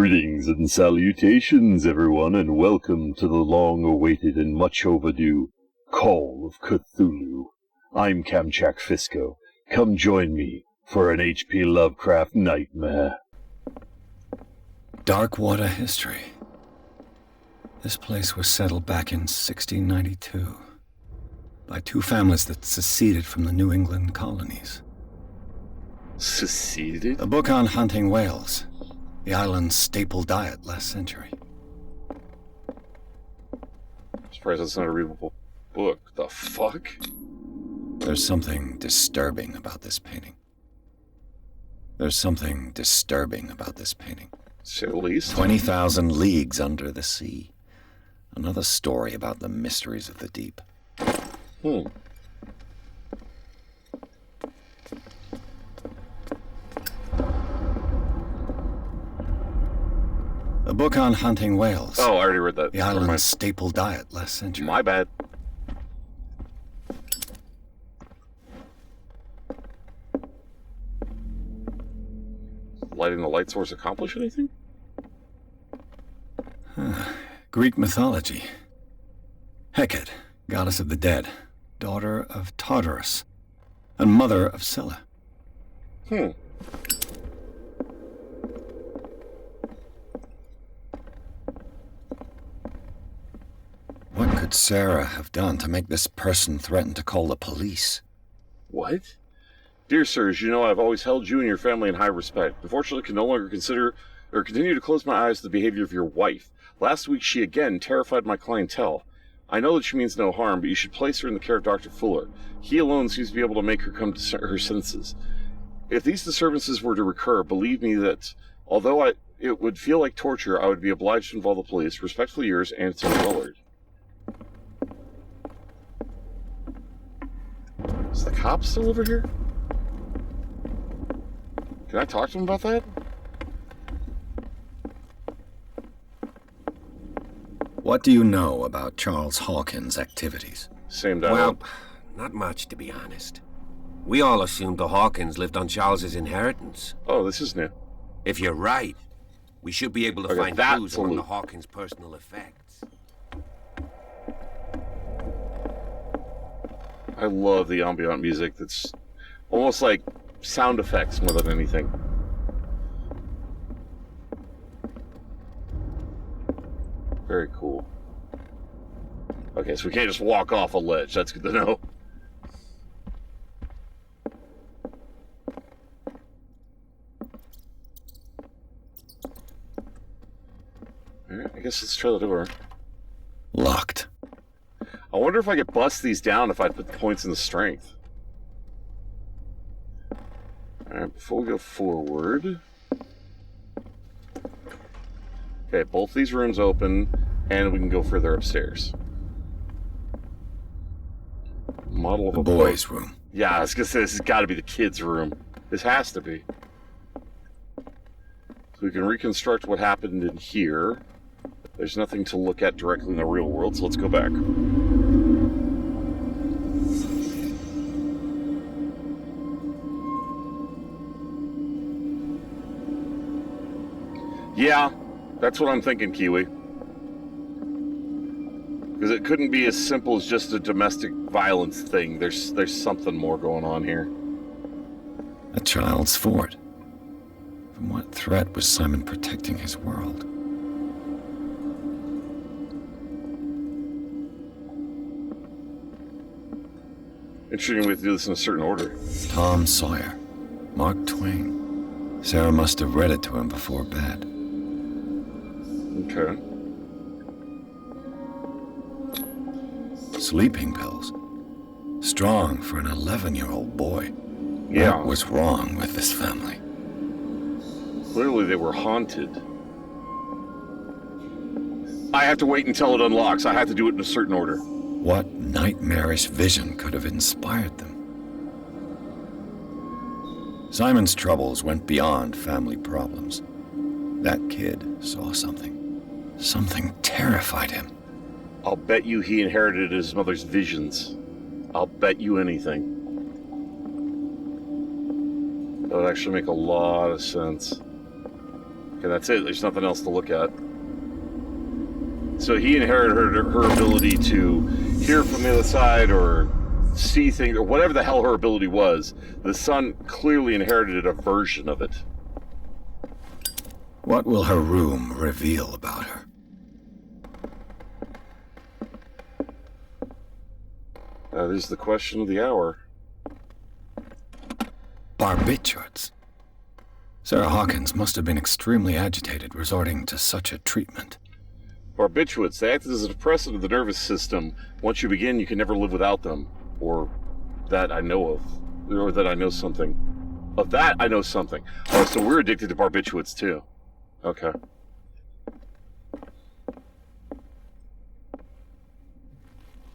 Greetings and salutations, everyone, and welcome to the long-awaited and much overdue Call of Cthulhu. I'm Kamchak Fisko. Come join me for an H.P. Lovecraft nightmare. Darkwater history. This place was settled back in 1692 by two families that seceded from the New England colonies. Seceded? A book on hunting whales, the island's staple diet last century. I'm surprised that's not a readable book. The fuck? There's something disturbing about this painting. There's something disturbing about this painting. Say the least. 20,000 leagues under the sea. Another story about the mysteries of the deep. A book on hunting whales. Oh, I already read that. The island's staple diet last century. My bad. Lighting the light source accomplish anything? Greek mythology. Hecate, goddess of the dead, daughter of Tartarus, and mother of Scylla. What could Sarah have done to make this person threaten to call the police? What? Dear sirs, you know I've always held you and your family in high respect. Unfortunately, I can no longer consider or continue to close my eyes to the behavior of your wife. Last week, she again terrified my clientele. I know that she means no harm, but you should place her in the care of Dr. Fuller. He alone seems to be able to make her come to her senses. If these disturbances were to recur, believe me that, although it would feel like torture, I would be obliged to involve the police. Respectfully yours, Anthony Willard. Is the cop still over here? Can I talk to him about that? What do you know about Charles Hawkins' activities? Same dialogue. Well, not much, to be honest. We all assumed the Hawkins lived on Charles's inheritance. Oh, this is new. If you're right, we should be able to find clues among the Hawkins' personal effects. I love the ambient music that's almost like sound effects more than anything. Very cool. Okay, so we can't just walk off a ledge. That's good to know. Alright, I guess let's try the door. Locked. I wonder if I could bust these down if I put the points in the strength. Alright, before we go forward... Okay, both these rooms open, and we can go further upstairs. Model of the a boys' room. Yeah, I was gonna say, this has got to be the kids' room. This has to be. So we can reconstruct what happened in here. There's nothing to look at directly in the real world, so let's go back. Yeah, that's what I'm thinking, Kiwi. Because it couldn't be as simple as just a domestic violence thing. There's something more going on here. A child's fort. From what threat was Simon protecting his world? Interesting we have to do this in a certain order. Tom Sawyer. Mark Twain. Sarah must have read it to him before bed. Okay. Sleeping pills. Strong for an 11-year-old boy. Yeah. What was wrong with this family? Clearly they were haunted. I have to wait until it unlocks. I have to do it in a certain order. What nightmarish vision could have inspired them? Simon's troubles went beyond family problems. That kid saw something. Something terrified him. I'll bet you he inherited his mother's visions. I'll bet you anything. That would actually make a lot of sense. Okay, that's it. There's nothing else to look at. So he inherited her ability to hear from the other side or see things, or whatever the hell her ability was. The son clearly inherited a version of it. What will her room reveal about her? That is the question of the hour. Barbiturates. Sarah Hawkins must have been extremely agitated resorting to such a treatment. Barbiturates, they act as a depressant of the nervous system. Once you begin, you can never live without them. Or that I know of. Or that I know something. Of that, I know something. Oh, so we're addicted to barbiturates, too. Okay.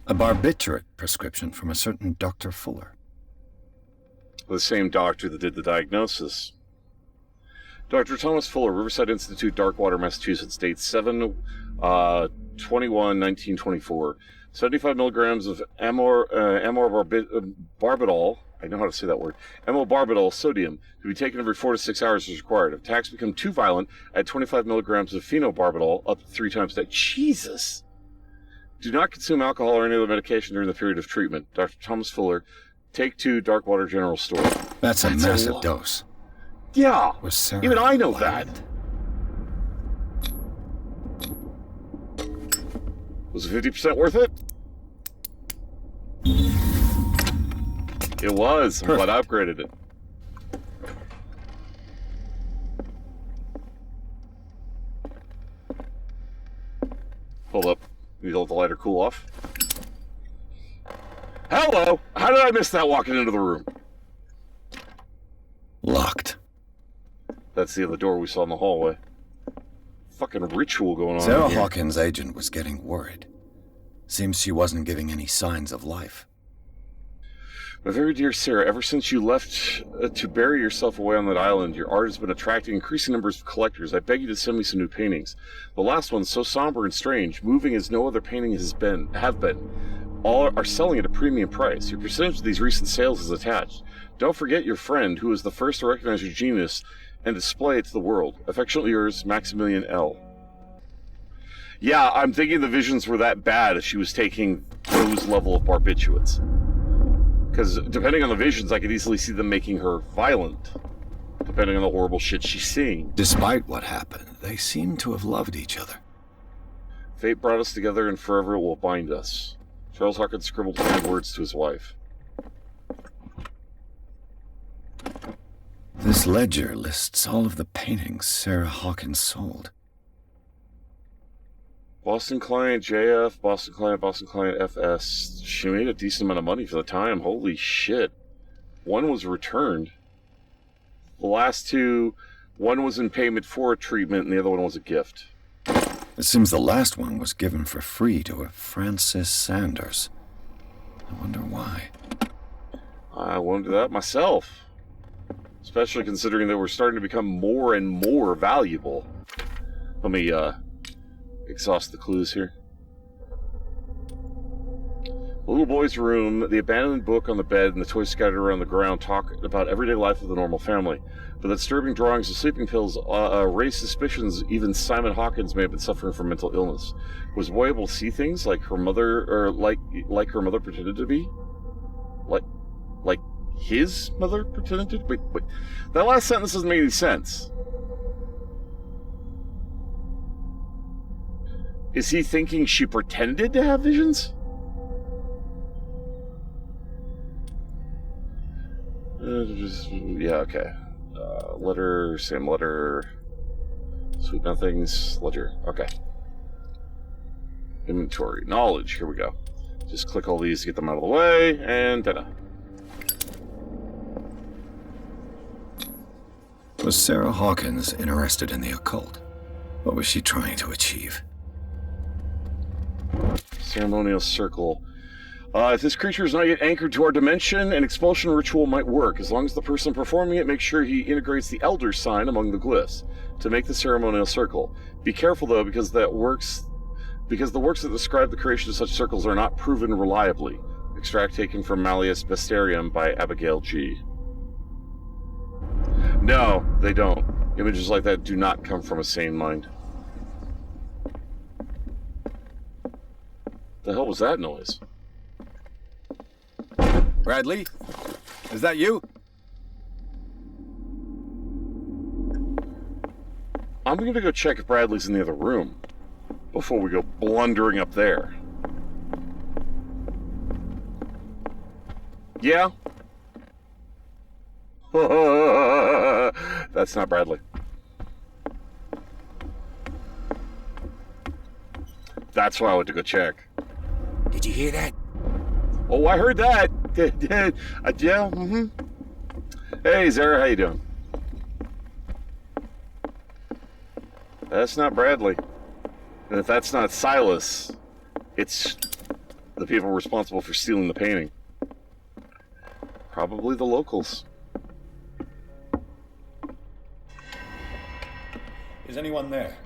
A barbiturate prescription from a certain Dr. Fuller. The same doctor that did the diagnosis. Dr. Thomas Fuller, Riverside Institute, Darkwater, Massachusetts, date 7/21/1924. 75 milligrams of barbitol. I know how to say that word. Barbitol sodium to be taken every 4 to 6 hours is required. If attacks become too violent, add 25 milligrams of phenobarbital up to 3 times a day. Jesus! Do not consume alcohol or any other medication during the period of treatment. Dr. Thomas Fuller, Take 2, Darkwater General Store. That's a massive dose. Yeah! Was Sarah Even I know blind? that. Was it 50% worth it? It was. I'm glad I upgraded it. Hold up. Need to let the lighter cool off. Hello! How did I miss that walking into the room? Locked. That's the other door we saw in the hallway. Fucking ritual going on. Sarah Hawkins' agent was getting worried. Seems she wasn't giving any signs of life. My very dear Sarah, ever since you left to bury yourself away on that island, your art has been attracting increasing numbers of collectors. I beg you to send me some new paintings. The last one's so somber and strange, moving as no other painting have been. All are selling at a premium price. Your percentage of these recent sales is attached. Don't forget your friend, who was the first to recognize your genius and display it to the world. Affectionately yours, Maximilian L. Yeah, I'm thinking the visions were that bad if she was taking those level of barbiturates. Because depending on the visions, I could easily see them making her violent, depending on the horrible shit she's seeing. Despite what happened, they seem to have loved each other. Fate brought us together and forever it will bind us. Charles Hawkins scribbled kind words to his wife. This ledger lists all of the paintings Sarah Hawkins sold. Boston client JF, Boston client FS. She made a decent amount of money for the time. Holy shit. One was returned. The last two, one was in payment for a treatment and the other one was a gift. It seems the last one was given for free to a Francis Sanders. I wonder why. I wonder that myself. Especially considering that we're starting to become more and more valuable. Let me, exhaust the clues here. The little boy's room, the abandoned book on the bed, and the toys scattered around the ground talk about everyday life of the normal family. But the disturbing drawings of sleeping pills raise suspicions even Simon Hawkins may have been suffering from mental illness. Was the boy able to see things like her mother, or like her mother pretended to be? Like his mother pretended to? Wait. That last sentence doesn't make any sense. Is he thinking she pretended to have visions? Yeah, okay. Letter, same letter. Sweet nothings, ledger. Okay. Inventory, knowledge, here we go. Just click all these to get them out of the way, and ta-da. Was Sarah Hawkins interested in the occult? What was she trying to achieve? Ceremonial circle. If this creature is not yet anchored to our dimension, an expulsion ritual might work. As long as the person performing it makes sure he integrates the elder sign among the glyphs to make the ceremonial circle. Be careful though, because the works that describe the creation of such circles are not proven reliably. Extract taken from Malleus Bestiarium by Abigail G. No, they don't. Images like that do not come from a sane mind. The hell was that noise? Bradley? Is that you? I'm gonna go check if Bradley's in the other room before we go blundering up there. Yeah? That's not Bradley. That's why I went to go check. Did you hear that? Oh, I heard that. Yeah, mm-hmm. Hey, Zara, how you doing? That's not Bradley. And if that's not Silas, it's the people responsible for stealing the painting. Probably the locals. Is anyone there?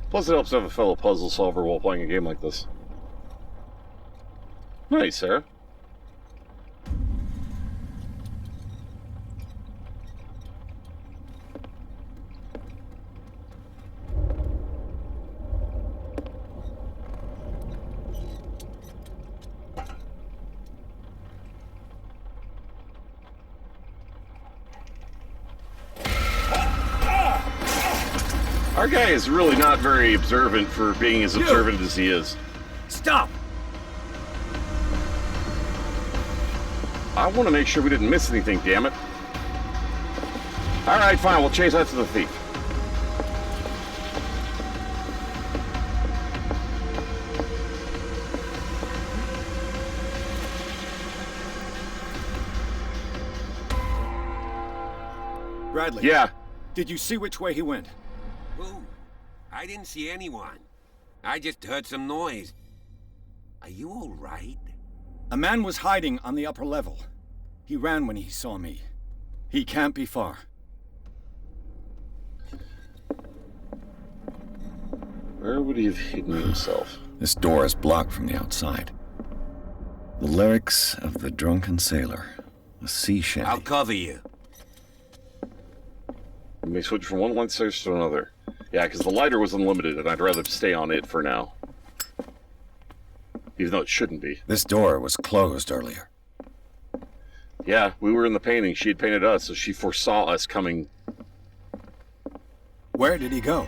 Plus, it helps to have a fellow puzzle solver while playing a game like this. Nice, Sarah. Our guy is really not very observant for being as observant as he is. Stop! I want to make sure we didn't miss anything, damn it. Alright, fine, we'll chase after the thief. Bradley. Yeah. Did you see which way he went? Who? I didn't see anyone. I just heard some noise. Are you all right? A man was hiding on the upper level. He ran when he saw me. He can't be far. Where would he have hidden himself? This door is blocked from the outside. The lyrics of the drunken sailor. A sea shanty. I'll cover you. You may switch from one light source to another. Yeah, because the lighter was unlimited, and I'd rather stay on it for now. Even though it shouldn't be. This door was closed earlier. Yeah, we were in the painting. She had painted us, so she foresaw us coming. Where did he go?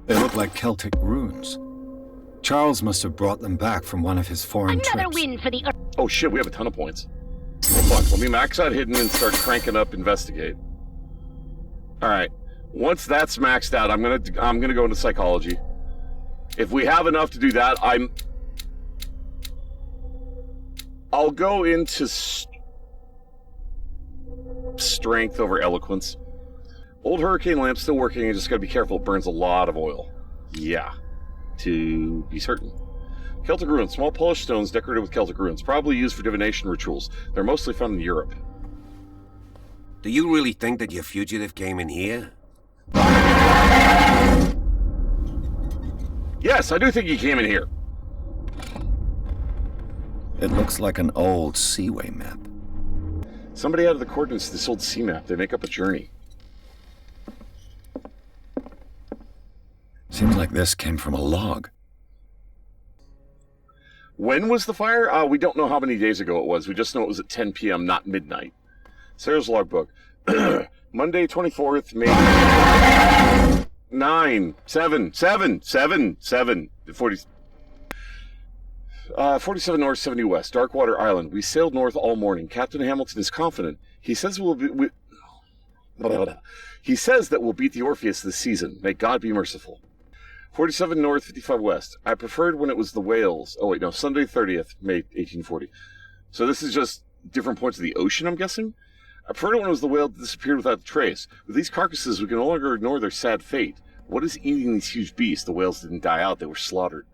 They look like Celtic runes. Charles must have brought them back from one of his foreign trips. Another win for the Earth. Oh shit, we have a ton of points. Well, fuck, let me max out hidden and start cranking up investigate. Alright. Once that's maxed out, I'm gonna go into psychology. If we have enough to do that, I'll go into strength over eloquence. Old hurricane lamp still working, I just gotta be careful, it burns a lot of oil. Yeah. To be certain. Celtic runes, small polished stones decorated with Celtic runes, probably used for divination rituals. They're mostly found in Europe. Do you really think that your fugitive came in here? Yes, I do think he came in here. It looks like an old seaway map. Somebody added the coordinates to this old sea map. They make up a journey. Seems like this came from a log. When was the fire? We don't know how many days ago it was. We just know it was at 10 p.m., not midnight. Sarah's logbook. Monday, 24th, May 9, 7, 47 north, 70 west, Darkwater Island. We sailed north all morning. Captain Hamilton is confident. He says he says that we'll beat the Orpheus this season. May God be merciful. 47 north, 55 west. I preferred when it was the whales. Oh wait, no, Sunday 30th, May 1840. So this is just different points of the ocean, I'm guessing? I preferred it when it was the whale that disappeared without a trace. With these carcasses, we can no longer ignore their sad fate. What is eating these huge beasts? The whales didn't die out, they were slaughtered.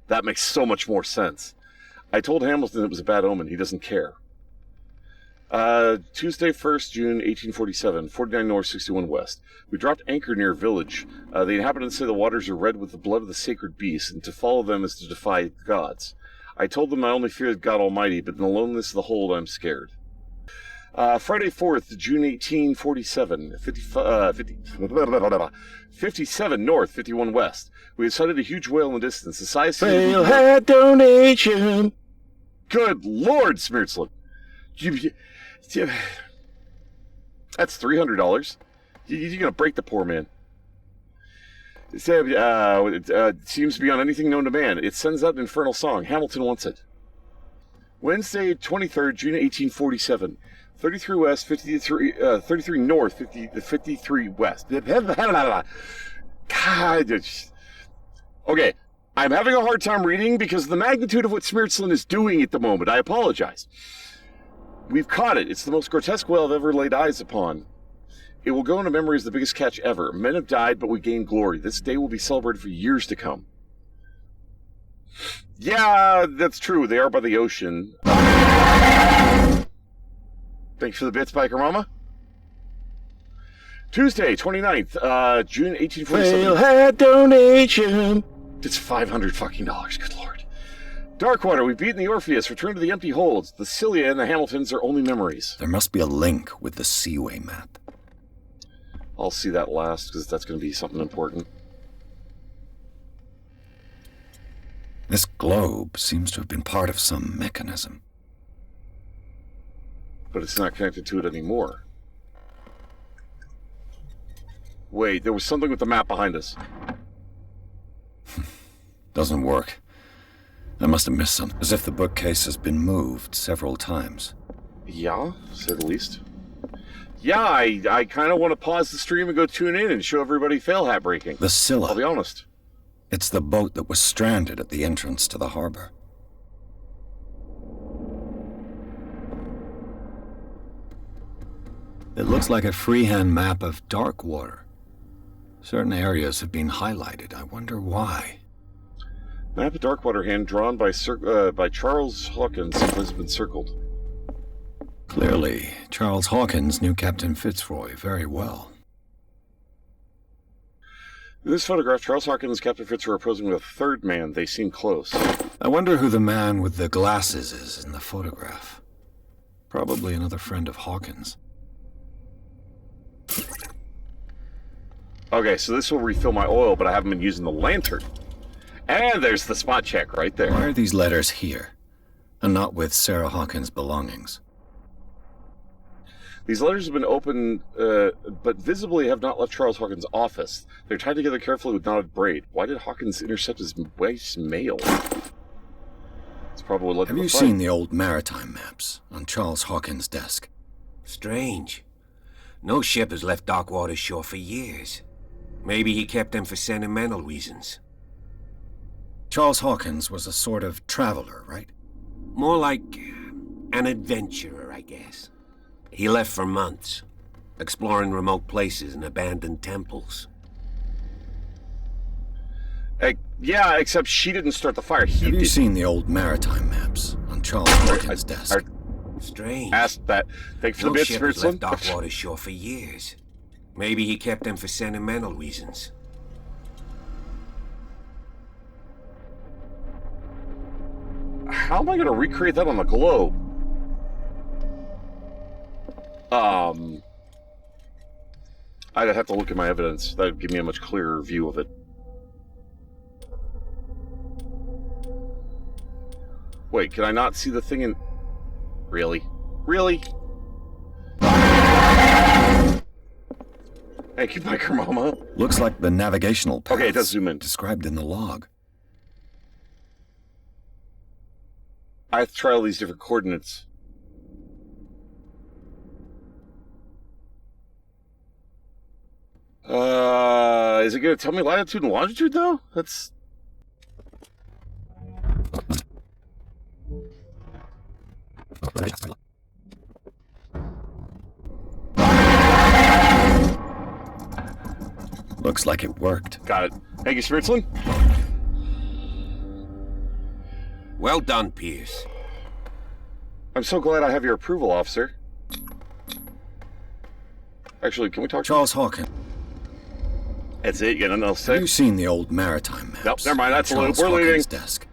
That makes so much more sense. I told Hamilton it was a bad omen. He doesn't care. Tuesday, 1st June, 1847, 49 North, 61 West. We dropped anchor near a village. The inhabitants say the waters are red with the blood of the sacred beasts, and to follow them is to defy the gods. I told them I only feared God Almighty, but in the loneliness of the hold, I'm scared. Friday, 4th June, 1847, 57 North, 51 West. We had sighted a huge whale in the distance. The size... Railhead donation! Good Lord, Smeartsland! That's $300. You're gonna break the poor man. It seems to be on anything known to man. It sends out an infernal song. Hamilton wants it. Wednesday, 23rd June 1847. 33 West, 33 North, 53 West. God. Okay, I'm having a hard time reading because of the magnitude of what Smeartsland is doing at the moment. I apologize. We've caught it. It's the most grotesque whale I've ever laid eyes upon. It will go into memory as the biggest catch ever. Men have died, but we gained glory. This day will be celebrated for years to come. Yeah, that's true. They are by the ocean. Thanks for the bits, Biker Mama. Tuesday, 29th, June 1847. Railhead donation! It's $500 fucking dollars. Good Lord. Darkwater, we've beaten the Orpheus. Return to the empty holds. The Cilia and the Hamiltons are only memories. There must be a link with the Seaway map. I'll see that last, because that's going to be something important. This globe seems to have been part of some mechanism. But it's not connected to it anymore. Wait, there was something with the map behind us. Doesn't work. I must have missed something. As if the bookcase has been moved several times. Yeah, to say the least. Yeah, I kind of want to pause the stream and go tune in and show everybody fail hat breaking. The Scylla. I'll be honest. It's the boat that was stranded at the entrance to the harbor. It looks like a freehand map of Darkwater. Certain areas have been highlighted. I wonder why. Map of Darkwater hand drawn by Charles Hawkins has been circled. Clearly, Charles Hawkins knew Captain Fitzroy very well. In this photograph, Charles Hawkins and Captain Fitzroy are posing with a third man. They seem close. I wonder who the man with the glasses is in the photograph. Probably another friend of Hawkins. Okay, so this will refill my oil, but I haven't been using the lantern. And there's the spot check right there. Why are these letters here, and not with Sarah Hawkins' belongings? These letters have been opened, but visibly have not left Charles Hawkins' office. They're tied together carefully with knotted braid. Why did Hawkins intercept his wife's mail? It's probably what led to the fight. Have you seen the old maritime maps on Charles Hawkins' desk? Strange. No ship has left Darkwater shore for years. Maybe he kept them for sentimental reasons. Charles Hawkins was a sort of traveler, right? More like an adventurer, I guess. He left for months, exploring remote places and abandoned temples. Yeah, except she didn't start the fire. Have you seen the old maritime maps on Charles Hawkins' desk? Strange. Asked that. Thanks for the No bits, ship has left Smeartsland. Darkwater shore for years. Maybe he kept them for sentimental reasons. How am I going to recreate that on the globe? I'd have to look at my evidence. That would give me a much clearer view of it. Wait, can I not see the thing in... Really? Really? Thank you, Biker Mama. Looks like the navigational paths Okay, it does zoom in. described in the log. I have to try all these different coordinates. Is it going to tell me latitude and longitude, though? That's... Looks Looks like it worked. Got it. Thank you, Spritzlin. Well done, Pierce. I'm so glad I have your approval, officer. Actually, can we talk Charles Hawkins. That's it? You got nothing else to Have say? you seen the old maritime maps? Nope, never mind, that's a loop. Charles We're leaving. Hawkins' desk.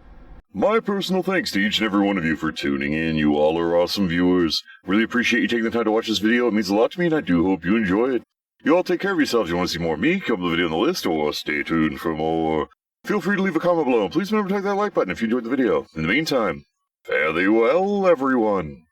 My personal thanks to each and every one of you for tuning in. You all are awesome viewers. Really appreciate you taking the time to watch this video. It means a lot to me, and I do hope you enjoy it. You all take care of yourselves. If you want to see more of me, come to the video on the list, or stay tuned for more. Feel free to leave a comment below, and please remember to click that like button if you enjoyed the video. In the meantime, fare thee well, everyone.